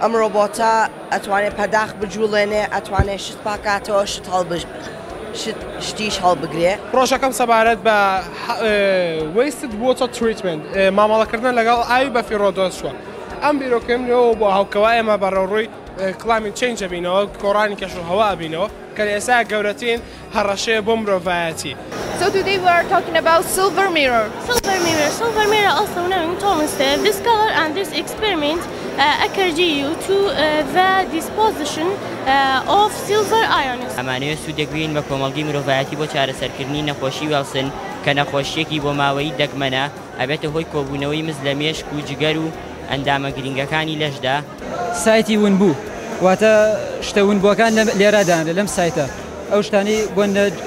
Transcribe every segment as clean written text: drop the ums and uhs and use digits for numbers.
ئەم ڕۆبۆتە ئەتوانێت پەرداخ بجوڵێنێ، ئەتوانێت شت پاکاتەوە، شتیش هەڵبگرێ. پرۆژەکەم سەبارەت بە wasted water treatment مامەڵەکردن لەگەڵ ئاوی بە فیڕۆدۆسوە. ئەم بیرۆکەم لێەوە بۆ هاوکەوە ئێمە بەڕێوەڕووی climate change بینەوە، گۆڕانی کەشوهەوا بینەوە کە ئێستا گەورەترین هەڕەشەیە بۆ مرۆڤایەتی. So today we are talking about silver mirror. Silver mirror, also known Thomas. This color and this experiment occurred due to the disposition of silver ions. ئەمانەیە سوودەگوین بە کۆمەڵگەی مرۆڤایەتی بۆ چارەسەرکردنی نەخۆشی وێڵسن کە نەخۆشیەکی بۆ ماوەی دەگمەنە ئەبێتە هۆی کۆبوونەوەی مز لە مێشک و جگەر و ئەندامە گرنگەکانی لەشدا. سایتی ونبوو واتە شتە ونبووەکان لێرەدان لەم سایتە. ئەو شتانی بۆ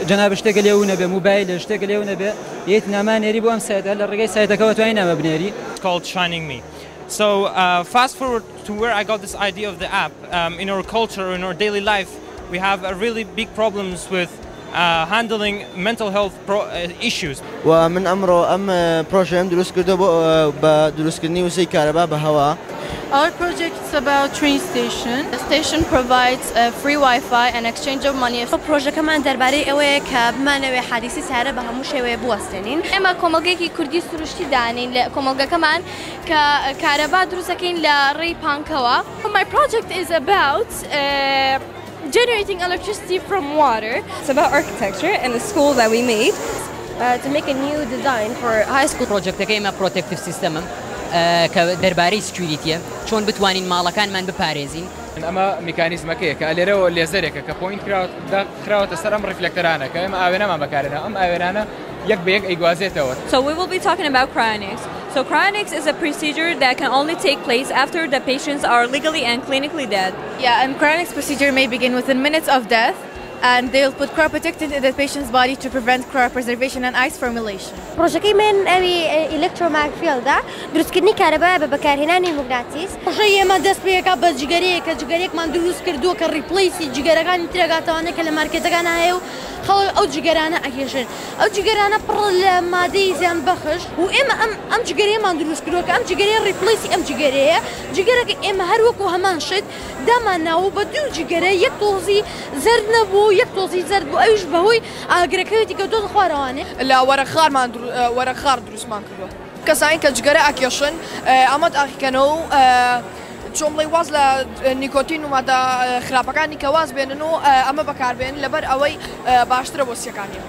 جەناب شتێکە لێو نەبێ موبایل شتێکە لێو نەبێ یەک نامانێری بۆ ئەم سایتە لە ڕێگەی سایتەکەەوە توانای نامە بنێری. It's called Shining Me. So fast forward to where I got this idea of the app. In our culture, in our daily life, we have a really big problems with handling mental health issues. ومن أمره بروجرام دروس كده بدروس كني وسي كهرباء بهواء. Our project is about train station. The station provides free Wi-Fi and exchange of money. البروژه كمان درباره اوه كبمانوي حديثي سعره بهمو شوي بوستنين. اما كوملگي كردي سروشتي دانين كوملگا كمان كهرباء دروسكين لري بانكوا. My project is about generating electricity from water. It's about architecture and the school that we made. To make a new design for high school. Project كيما protective system كدرباري security شون بتوانين مالكان بپارێزین. ئەمە میکانیزمەکەیە کە لێرەوە لێزەرێکە کە پوینت خراوەتە سەر ئەم ڕفلکتەرانە کە ئێمە ئاوێنەمان بەکارێنە ئەم ئاوێنانە یەک بە یەک ئەیگوازێتەوە. So we will be talking about cryonics. So cryonics is a procedure that can only take place after the patients are legally and clinically dead. Yeah, and cryonics procedure may begin within minutes of death. And they'll put cryoprotectant in the patient's body to prevent cryopreservation and ice formulation. بروژەکەی من ئەوی ئیلکترۆماگفیلدا دروستکردنی کارەبایە بە بەکارهێنانی موگناتیس. پروژەی ئێمە دەست پێکا بە جگەرەیە کە جگەرێکمان دروست کردووە کە ریپلیسی جگەرەکانی ترەگاتەوانە کە لە مارکێتەکان هەیە و خەڵک ئەو جگەرانە ئەکێشن. ئەو جگەرانە پڕ لە مادەی زیان بەخش و ئێمە ئەم جگەرەیەمان دروست کردووە کە ئەم جگەرەیە ریپلیسی ئەم جگەرەیە جگەرەکە ئێمە هەر وەکو هەمان شت دامان ناوە بە دوو جگەرە یەک تۆزی زەرد نەبوو یەک تۆزی زەرد بوو ئەویش بەهۆی ئاگرەکەوێتی کە دۆزە خوارەوانێ لە وەرەخار دروستمان کردووە کەسانی کە جگەرە ئەکێشن ئەمەد ئاخیکەنەوە و چۆمڵی واز لە نیکۆتین و مادە خراپەکانی کە واز بێنن و ئەمە بەکاربێن لەبەر ئەوەی باشترە بۆ سیەکانی.